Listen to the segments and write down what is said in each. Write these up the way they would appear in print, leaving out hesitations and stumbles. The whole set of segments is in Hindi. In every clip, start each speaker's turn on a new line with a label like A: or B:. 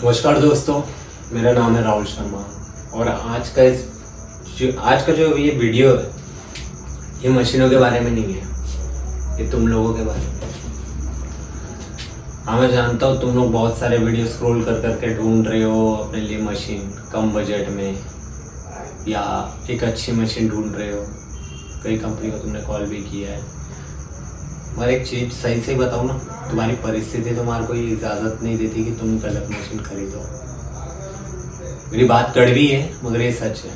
A: नमस्कार दोस्तों, मेरा नाम है राहुल शर्मा और आज का जो ये वीडियो है ये मशीनों के बारे में नहीं है, ये तुम लोगों के बारे में। हाँ, मैं जानता हूँ तुम लोग बहुत सारे वीडियो स्क्रॉल कर करके ढूंढ रहे हो अपने लिए मशीन कम बजट में, या एक अच्छी मशीन ढूंढ रहे हो। कई कंपनी को तुमने कॉल भी किया है, मगर एक चीज़ सही से बताओ ना, तुम्हारी परिस्थिति तुम्हारे को ये इजाज़त नहीं देती कि तुम गलत मशीन खरीदो। मेरी बात कड़वी है मगर ये सच है।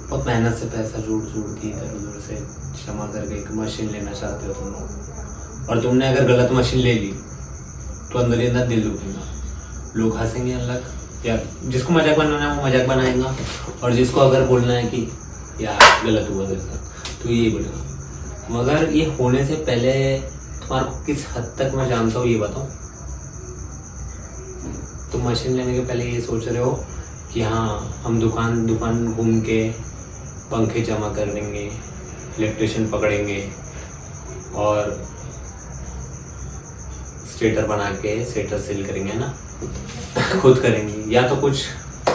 A: बहुत मेहनत से पैसा जोड़ के इधर उधर से जमा करके एक मशीन लेना चाहते हो तुम लोग, और तुमने अगर गलत मशीन ले ली तो अंदर ही अंदर दिल दुखेगा। लोग हंसेंगे अलग, या जिसको मजाक बनाना है वो मजाक बनाएगा, और जिसको अगर बोलना है कि यार गलत हुआ तेरे साथ तो ये बोलेगा। मगर ये होने से पहले तुम्हारे को किस हद तक मैं जानता हूँ ये बताओ। तुम मशीन लेने के पहले ये सोच रहे हो कि हाँ हम दुकान घूम के पंखे जमा कर देंगे, इलेक्ट्रिशियन पकड़ेंगे और स्टेटर बना के स्टेटर सेल करेंगे ना, खुद करेंगे। या तो कुछ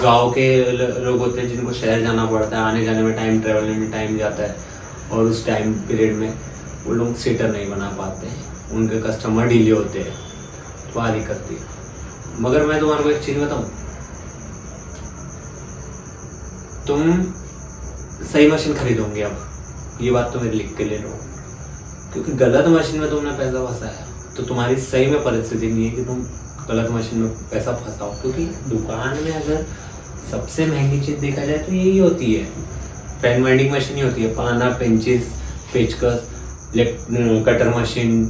A: गांव के लोग होते हैं जिनको शहर जाना पड़ता है, आने जाने में टाइम, ट्रेवलिंग में टाइम जाता है, और उस टाइम पीरियड में वो लोग स्टेटर नहीं बना पाते हैं, उनके कस्टमर डिले होते हैं, तो आ दिक्कत थी। मगर मैं तुम्हारे को एक चीज़ बताऊँ, तुम सही मशीन खरीदोगे अब, ये बात तो मेरी लिख के ले लो, क्योंकि गलत मशीन में तुमने पैसा फंसाया तो तुम्हारी सही में परिस्थिति नहीं है कि तुम गलत मशीन में पैसा फंसाओ। क्योंकि दुकान में अगर सबसे महंगी चीज़ देखा जाए तो यही होती है, पेन वाइंडिंग मशीन ही होती है। पाना, पेंचिस, पेचकस, कटर मशीन,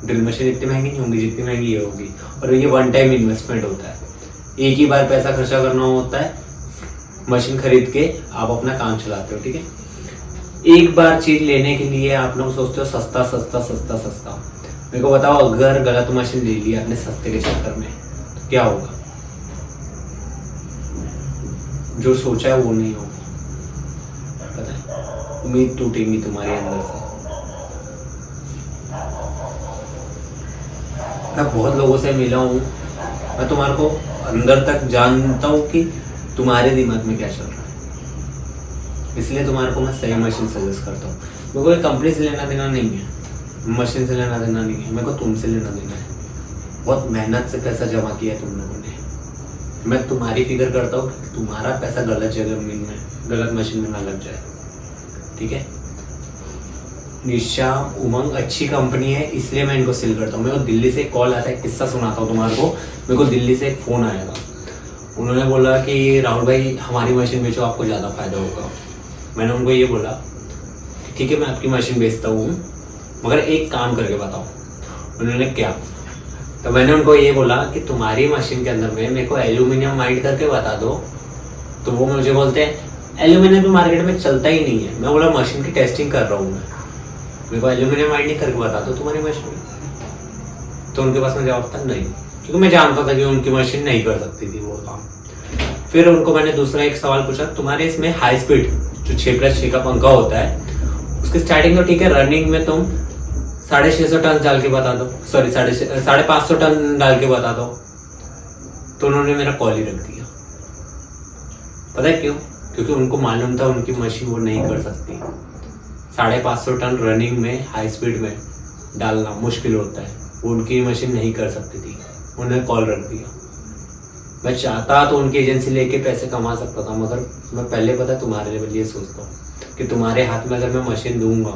A: ड्रिल मशीन इतनी महंगी नहीं होगी जितनी महंगी ये होगी, और ये वन टाइम इन्वेस्टमेंट होता है। एक ही बार पैसा खर्चा करना होता है, मशीन खरीद के आप अपना काम चलाते हो, ठीक है। एक बार चीज लेने के लिए आप लोग सोचते हो सस्ता सस्ता सस्ता सस्ता। मेरे को बताओ, अगर गलत मशीन ले लिया आपने सस्ते के चक्कर में तो क्या होगा? जो सोचा है वो नहीं होगा, पता है, उम्मीद टूटेगी तुम्हारे अंदर से। मैं बहुत लोगों से मिला हूँ, मैं तुम्हारे को अंदर तक जानता हूँ कि तुम्हारे दिमाग में क्या चल रहा है, इसलिए तुम्हारे को मैं सही मशीन सजेस्ट करता हूँ। मेरे को एक कंपनी से लेना देना नहीं है, मशीन से लेना देना नहीं है, मेरे को तुमसे लेना देना है। बहुत मेहनत से पैसा जमा किया है तुम लोगों ने, मैं तुम्हारी फिक्र करता हूँ कि तुम्हारा पैसा गलत जगह में, गलत मशीन में ना लग जाए, ठीक है। निशा उमंग अच्छी कंपनी है, इसलिए मैं इनको सेल करता हूँ। मेरे को दिल्ली से एक कॉल आता है, किस्सा सुनाता हूँ तुम्हारे को। मेरे को दिल्ली से एक फ़ोन आया था, उन्होंने बोला कि राहुल भाई हमारी मशीन बेचो, आपको ज़्यादा फायदा होगा। मैंने उनको ये बोला ठीक है मैं आपकी मशीन बेचता हूँ, मगर एक काम करके बताओ। उन्होंने क्या, तो मैंने उनको ये बोला कि तुम्हारी मशीन के अंदर में मेरे को एल्यूमिनियम वाइंड करके बता दो। तो वो मुझे बोलते हैं एल्यूमिनियम तो मार्केट में चलता ही नहीं है। मैं बोला मशीन की टेस्टिंग कर रहा हूँ मैं, मेरे को एल्यूमिनियम वाइंड करके बता दो तुम्हारी मशीन में। तो उनके पास में जवाब था नहीं, क्योंकि मैं जानता था कि उनकी मशीन नहीं कर सकती थी वो काम। फिर उनको मैंने दूसरा एक सवाल पूछा, तुम्हारे इसमें हाई स्पीड जो 6+6 का पंखा होता है उसकी स्टार्टिंग तो ठीक है, रनिंग में तुम 650 टन डाल के बता दो, सॉरी 550 टन डाल के बता दो। तो उन्होंने मेरा कॉल ही रख दिया। पता है क्यों? क्योंकि उनको मालूम था उनकी मशीन वो नहीं कर सकती। 550 टन रनिंग में हाई स्पीड में डालना मुश्किल होता है, वो उनकी मशीन नहीं कर सकती थी। उन्होंने कॉल रख दिया। मैं चाहता तो उनकी एजेंसी लेके पैसे कमा सकता था, मगर मैं पहले पता तुम्हारे लिए सोचता हूँ कि तुम्हारे हाथ में अगर मैं मशीन दूंगा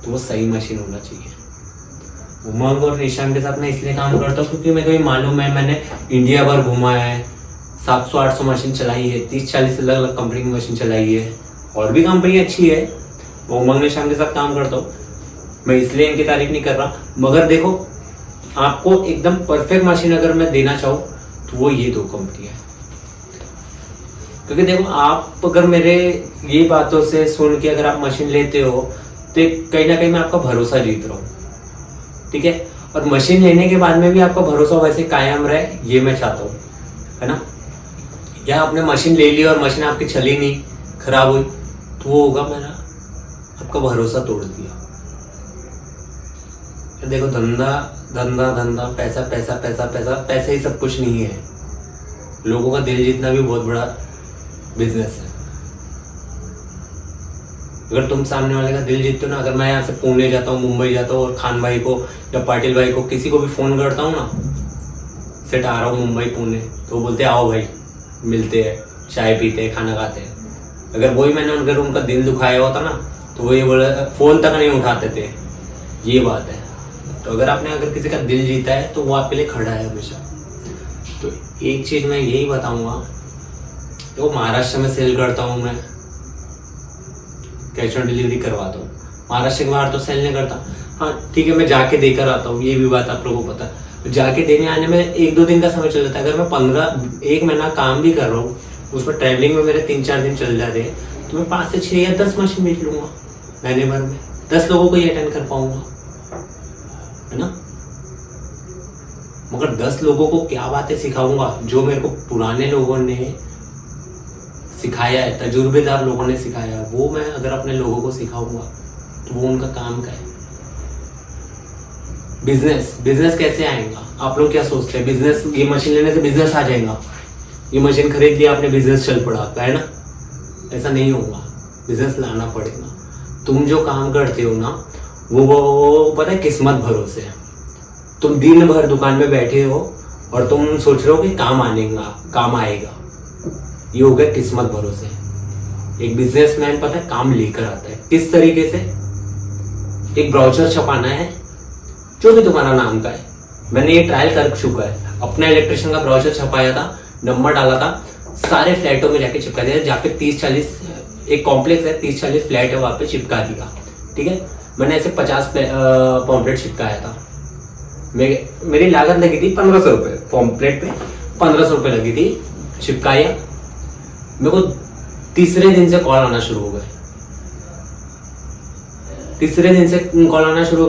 A: तो वो सही मशीन होना चाहिए। उमंग और निशान के साथ मैं इसलिए काम करता हूँ क्योंकि मेरे को ये मालूम है, मैंने इंडिया भर घुमा है, 700-800 मशीन चलाई है, 30-40 अलग अलग कंपनी की मशीन चलाई है, और भी कंपनी अच्छी है। उमंग निशान के साथ काम करता हूँ, मैं इसलिए इनकी तारीफ नहीं कर रहा। मगर देखो, आपको एकदम परफेक्ट मशीन अगर मैं देना चाहूँ तो वो ये 2 कंपनी है। क्योंकि देखो, आप अगर मेरे ये बातों से सुन के अगर आप मशीन लेते हो तो कहीं ना कहीं मैं आपका भरोसा जीत रहा हूँ, ठीक है। और मशीन लेने के बाद में भी आपका भरोसा वैसे कायम रहे, ये मैं चाहता हूँ, है ना। या आपने मशीन ले ली और मशीन आपकी चली नहीं, खराब हुई, तो वो होगा मैंने आपका भरोसा तोड़ दिया। देखो धंधा धंधा धंधा, पैसा पैसा पैसा पैसा, पैसा ही सब कुछ नहीं है। लोगों का दिल जीतना भी बहुत बड़ा बिजनेस है। अगर तुम सामने वाले का दिल जीतते हो ना, अगर मैं यहाँ से पुणे जाता हूँ, मुंबई जाता हूँ और खान भाई को या पाटिल भाई को किसी को भी फोन करता हूँ ना, सेट आ रहा हूँ मुंबई पुणे, तो बोलते आओ भाई मिलते हैं, चाय पीते हैं, खाना खाते हैं। अगर वही मैंने अगर उनका दिल दुखाया होता ना, तो वो ये बोले फोन तक नहीं उठाते थे। ये बात है। तो अगर किसी का दिल जीता है तो वो आपके लिए खड़ा है हमेशा। तो एक चीज मैं यही बताऊंगा, तो महाराष्ट्र में सेल करता हूँ मैं, कैश ऑन डिलीवरी करवाता हूँ। महाराष्ट्र के बाहर तो सेल नहीं करता। हाँ ठीक है, मैं जाके देकर आता हूँ, ये भी बात आप लोगों को पता है। जाके देने आने में 1-2 दिन का समय चल जाता है। अगर मैं 1 महीना काम भी कर रहा हूँ, उसमें ट्रैवलिंग में मेरे 3-4 दिन चल जाते हैं, तो मैं 5 से 6 या 10 मशीन बेच लूंगा महीने भर में। 10 लोगों को ही अटेंड कर पाऊंगा, है ना। मगर 10 लोगों को क्या बातें सिखाऊंगा जो मेरे को पुराने लोगों ने सिखाया है, तजुर्बेदार लोगों ने सिखाया है, वो मैं अगर अपने लोगों को सिखाऊंगा तो वो उनका काम का है। बिजनेस कैसे आएगा? आप लोग क्या सोचते हैं बिजनेस, ये मशीन लेने से बिजनेस आ जाएगा? ये मशीन खरीद लिया आपने, बिजनेस चल पड़ा आपका, है ना। ऐसा नहीं होगा, बिजनेस लाना पड़ेगा। तुम जो काम करते हो ना, वो पता है किस्मत भरोसे है। तुम दिन भर दुकान में बैठे हो और तुम सोच रहे हो कि काम आएगा, ये हो गया किस्मत भरोसे। एक बिजनेसमैन पता है काम लेकर आता है। किस तरीके से? एक ब्राउचर छपाना है जो भी तुम्हारा नाम का है। मैंने ये ट्रायल कर चुका है, अपना इलेक्ट्रिशियन का ब्राउचर छपाया था, नंबर डाला था, सारे फ्लैटों में जाके चिपका दिया। जहाँ पे 30-40 एक कॉम्प्लेक्स है, 30-40 फ्लैट है, वहां पे चिपका दिया। ठीक है, मैंने ऐसे 50 पॉम्पलेट चिपकाया था। मेरी लागत लगी थी 1500 रुपये पॉम्पलेट पे, 1500 रुपये लगी थी। चिपकाया, मेरे को तीसरे दिन से कॉल आना शुरू हो गए।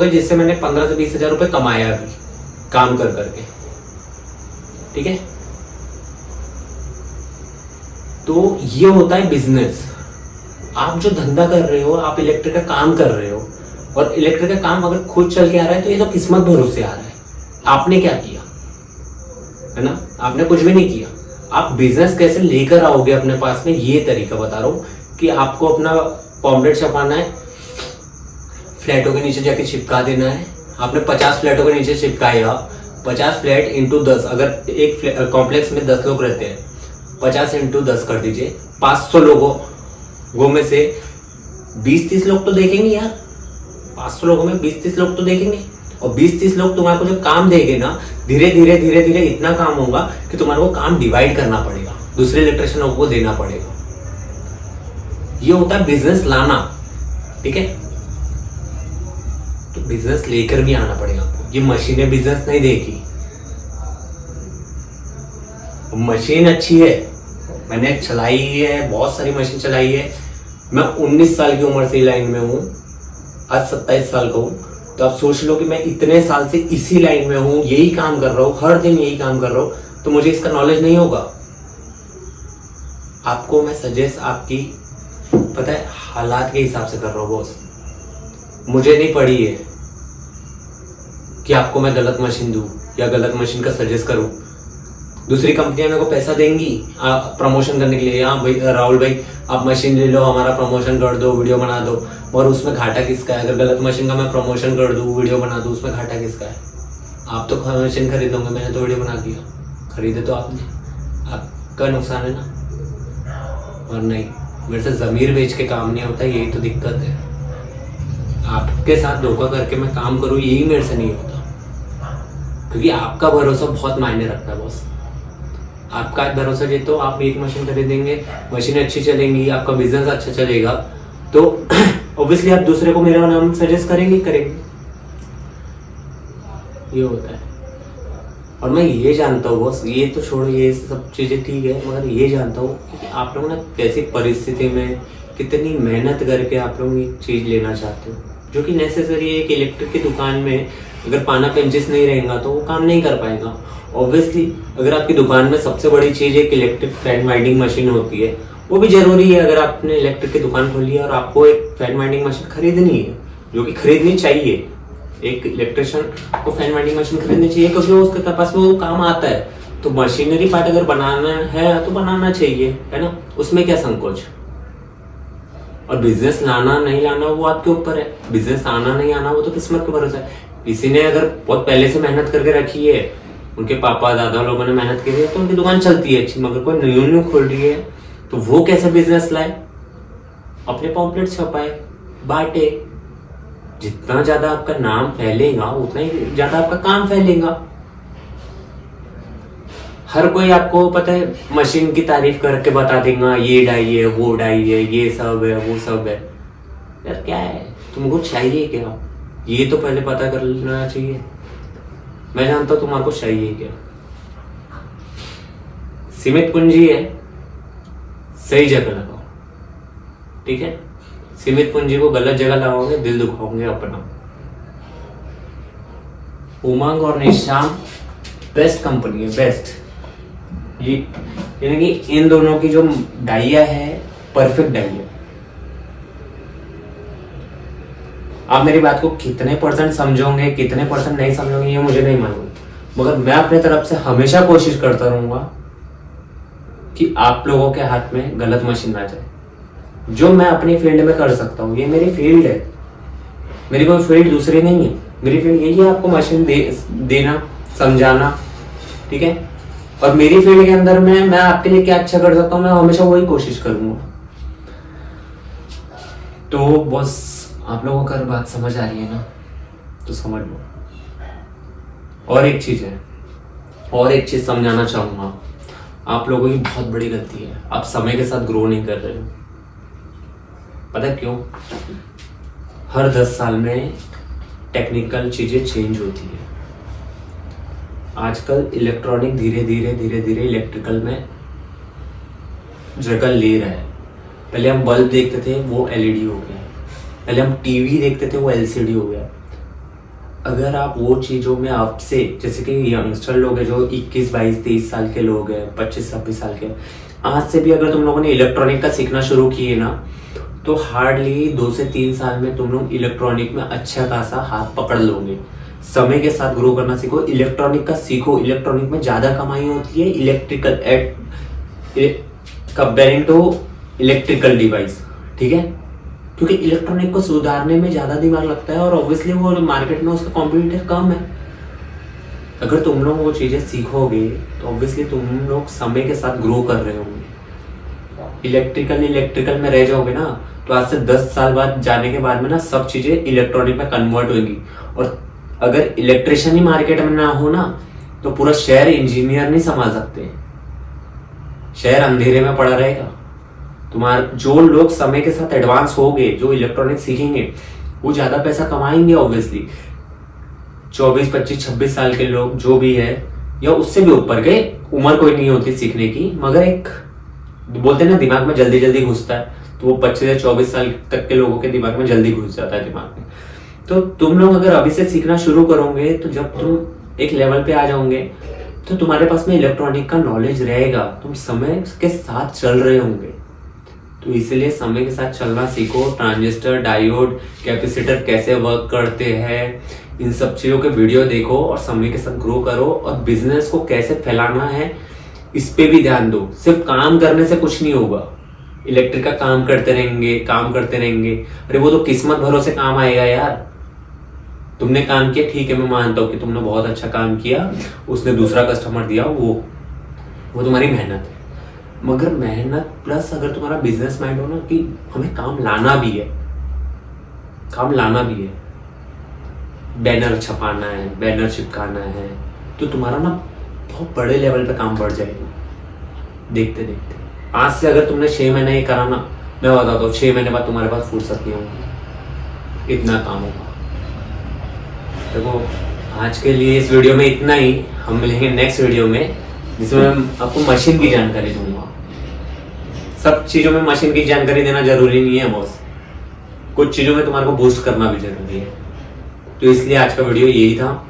A: जिससे मैंने 15 से 20 हजार रुपये कमाया अभी काम कर करके। ठीक है, तो ये होता है बिजनेस। आप जो धंधा कर रहे हो, आप इलेक्ट्रिक का काम कर रहे हो, और इलेक्ट्रिक का काम अगर खुद चल के आ रहा है तो ये तो किस्मत भरोसे आ रहा है। आपने क्या किया, है ना? आपने कुछ भी नहीं किया। आप बिजनेस कैसे लेकर आओगे अपने पास में, ये तरीका बता रहा हूं कि आपको अपना पॉम्पलेट छपाना है, फ्लैटों के नीचे जाके चिपका देना है। आपने 50 फ्लैटों के नीचे चिपकाया, 50 फ्लैट इंटू 10, अगर एक कॉम्प्लेक्स में 10 लोग रहते हैं, 50 इंटू 10 कर दीजिए, 500 लोगों में से 20-30 लोग तो देखेंगे यार। 500 लोगों में 20-30 लोग तो देखेंगे, और 20-30 लोग तुम्हारे को जब काम देंगे ना, धीरे धीरे इतना काम होगा कि तुम्हारे को काम डिवाइड करना पड़ेगा, दूसरे इलेक्ट्रिशियन लोगों को देना पड़ेगा। ये होता है बिजनेस लाना। ठीक है, तो बिजनेस लेकर भी आना पड़ेगा आपको। ये मशीनें बिजनेस नहीं देगी। मशीन अच्छी है, मैंने चलाई है, बहुत सारी मशीन चलाई है। मैं 19 साल की उम्र से लाइन में हूँ, आज 27 साल का हूँ। तो आप सोच लो कि मैं इतने साल से इसी लाइन में हूँ, यही काम कर रहा हूँ, हर दिन यही काम कर रहा हूँ, तो मुझे इसका नॉलेज नहीं होगा? आपको मैं सजेस्ट आपकी पता है हालात के हिसाब से कर रहा हूँ बॉस। मुझे नहीं पड़ी है कि आपको मैं गलत मशीन दूं या गलत मशीन का सजेस्ट करूं। दूसरी कंपनियां मेरे को पैसा देंगी प्रमोशन करने के लिए, हाँ भाई राहुल भाई आप मशीन ले लो, हमारा प्रमोशन कर दो, वीडियो बना दो, और उसमें घाटा किसका है? अगर गलत मशीन का मैं प्रमोशन कर दूं, वीडियो बना दूं, उसमें घाटा किसका है? आप तो मशीन खरीदोगे, मैंने तो वीडियो बना दिया, खरीदे तो आपने, आपका नुकसान है ना। और नहीं, मेरे से जमीर बेच के काम नहीं होता, यही तो दिक्कत है। आपके साथ धोखा करके मैं काम करूँ, यही मेरे से नहीं होता, क्योंकि आपका भरोसा बहुत मायने रखता है बॉस। आपका भरोसा जीतो, आप एक मशीन खरीदेंगे, मशीन अच्छी चलेंगी, आपका बिजनेस अच्छा चलेगा, तो ऑब्वियसली आप दूसरे को मेरा नाम सजेस्ट करेंगे। ये होता है। और मैं ये जानता हूँ बॉस, ये तो छोड़ो, ये सब चीजें ठीक है, मगर ये जानता हूँ कि आप लोग ना कैसी परिस्थिति में कितनी मेहनत करके आप लोग एक चीज लेना चाहते हो, जो कि नेसेसरी है। एक इलेक्ट्रिक की दुकान में अगर पाना पेंचेस नहीं रहेगा तो वो काम नहीं कर पाएगा। ऑब्वियसली अगर आपकी दुकान में सबसे बड़ी चीज एक इलेक्ट्रिक फैन वाइंडिंग मशीन होती है, वो भी जरूरी है। अगर आपने इलेक्ट्रिक की दुकान खोली है और आपको एक फैन वाइंडिंग मशीन खरीदनी है, जो कि खरीदनी चाहिए, एक इलेक्ट्रिशियन को फैन वेंडिंग मशीन खरीदनी चाहिए, क्योंकि उसके पास में वो काम आता है। तो मशीनरी पार्ट अगर बनाना है तो बनाना चाहिए, है ना, उसमें क्या संकोच। और बिजनेस लाना नहीं लाना वो आपके ऊपर है, बिजनेस आना नहीं आना वो तो किस्मत के भरोसा है। किसी ने अगर बहुत पहले से मेहनत करके रखी है, उनके पापा दादा लोगों ने मेहनत की है, तो उनकी दुकान चलती है अच्छी, मगर कोई न्यू खोल रही है तो वो कैसे बिजनेस लाए, अपने पॉम्पलेट छपाए, बांटे। जितना ज्यादा आपका नाम फैलेगा उतना ही ज्यादा आपका काम फैलेगा। हर कोई आपको पता है मशीन की तारीफ करके बता देगा, ये डाई है, वो डाई है, ये सब है, वो सब है। यार क्या है, तुमको चाहिए क्या, ये तो पहले पता कर लेना चाहिए। मैं जानता हूं तुम्हारे को चाहिए क्या। सीमित पूंजी है, सही जगह लगाओ, ठीक है। सीमित पूंजी को गलत जगह लगाओगे दिल दुखाओगे अपना। उमंग और निशान बेस्ट कंपनी है, बेस्ट। ये यानी कि इन दोनों की जो डाइया है परफेक्ट डाइया है। आप मेरी बात को कितने % समझोगे, कितने % नहीं समझोगे, ये मुझे नहीं मालूम, मगर मैं अपने तरफ से हमेशा कोशिश करता रहूंगा कि आप लोगों के हाथ में गलत मशीन ना जाए। जो मैं अपनी फील्ड में कर सकता हूँ, ये मेरी फील्ड है, मेरी कोई फील्ड दूसरी नहीं है। मेरी फील्ड यही है, आपको मशीन देना, समझाना, ठीक है। और मेरी फील्ड के अंदर में मैं आपके लिए क्या अच्छा कर सकता हूँ, मैं हमेशा वही कोशिश करूंगा। तो बस आप लोगों को अगर बात समझ आ रही है ना तो समझ लो। और एक चीज है, और एक चीज समझाना चाहूंगा, आप लोगों की बहुत बड़ी गलती है, आप समय के साथ ग्रो नहीं कर रहे हो। पता है क्यों? हर 10 साल में टेक्निकल चीजें चेंज होती है। आजकल इलेक्ट्रॉनिक धीरे धीरे इलेक्ट्रिकल में जगह ले रहा है। पहले हम बल्ब देखते थे, वो एलईडी हो गया। पहले हम टीवी देखते थे, वो एलसीडी हो गया। अगर आप वो चीज़ों में आपसे, जैसे कि यंगस्टर लोग हैं जो 21, 22, 23 साल के लोग हैं, 25, 26 साल के, आज से भी अगर तुम लोगों ने इलेक्ट्रॉनिक का सीखना शुरू किए ना, तो हार्डली 2 से 3 साल में तुम लोग इलेक्ट्रॉनिक में अच्छा खासा हाथ पकड़ लोगे। समय के साथ ग्रो करना सीखो, इलेक्ट्रॉनिक का सीखो। इलेक्ट्रॉनिक में ज़्यादा कमाई होती है electrical comparing to electrical device, ठीक है। क्योंकि इलेक्ट्रॉनिक को सुधारने में ज़्यादा दिमाग लगता है और ऑब्वियसली वो मार्केट में उसका कॉम्पिटिटर कम है। अगर तुम लोग वो चीज़ें सीखोगे तो ऑब्वियसली तुम लोग समय के साथ ग्रो कर रहे होंगे। इलेक्ट्रिकल में रह जाओगे ना तो आज से 10 साल बाद जाने के बाद में ना सब चीज़ें इलेक्ट्रॉनिक में कन्वर्ट होंगी। और अगर इलेक्ट्रिशियन ही मार्केट में ना हो ना तो पूरा शहर इंजीनियर नहीं संभाल सकते, शहर अंधेरे में पड़ा रहेगा। तुम्हारे जो लोग समय के साथ एडवांस हो गए, जो इलेक्ट्रॉनिक सीखेंगे, वो ज्यादा पैसा कमाएंगे ऑब्वियसली। 24, 25, 26 साल के लोग जो भी है या उससे भी ऊपर के, उम्र कोई नहीं होती सीखने की, मगर एक बोलते हैं ना दिमाग में जल्दी जल्दी घुसता है, तो वो 25 से 24 साल तक के लोगों के दिमाग में जल्दी घुस जाता है दिमाग में। तो तुम लोग अगर अभी से सीखना शुरू करोगे तो जब तुम एक लेवल पे आ जाओगे तो तुम्हारे पास में इलेक्ट्रॉनिक का नॉलेज रहेगा, तुम समय के साथ चल रहे होंगे। तो इसलिए समय के साथ चलना सीखो। ट्रांजिस्टर, डायोड, कैपेसिटर कैसे वर्क करते हैं, इन सब चीज़ों के वीडियो देखो और समय के साथ ग्रो करो। और बिजनेस को कैसे फैलाना है इस पे भी ध्यान दो। सिर्फ काम करने से कुछ नहीं होगा। इलेक्ट्रिक का काम करते रहेंगे, अरे वो तो किस्मत भरोसे काम आएगा यार। तुमने काम किया, ठीक है, मैं मानता हूँ कि तुमने बहुत अच्छा काम किया, उसने दूसरा कस्टमर दिया, वो तुम्हारी मेहनत है। मगर मेहनत प्लस अगर तुम्हारा बिजनेस माइंड हो ना कि हमें काम लाना भी है, बैनर छपाना है, बैनर चिपकाना है, तो तुम्हारा ना बहुत बड़े लेवल पे काम बढ़ जाएगा देखते देखते। आज से अगर तुमने 6 महीने ये करा ना, मैं बताता हूँ 6 महीने बाद तुम्हारे पास फुर्सत नहीं होगी, इतना काम होगा। देखो आज के लिए इस वीडियो में इतना ही। हम मिलेंगे नेक्स्ट वीडियो में जिसमें मैं आपको मशीन की जानकारी दूंगा। सब चीज़ों में मशीन की जानकारी देना जरूरी नहीं है बॉस, कुछ चीज़ों में तुम्हारे को बूस्ट करना भी जरूरी है। तो इसलिए आज का वीडियो यही था।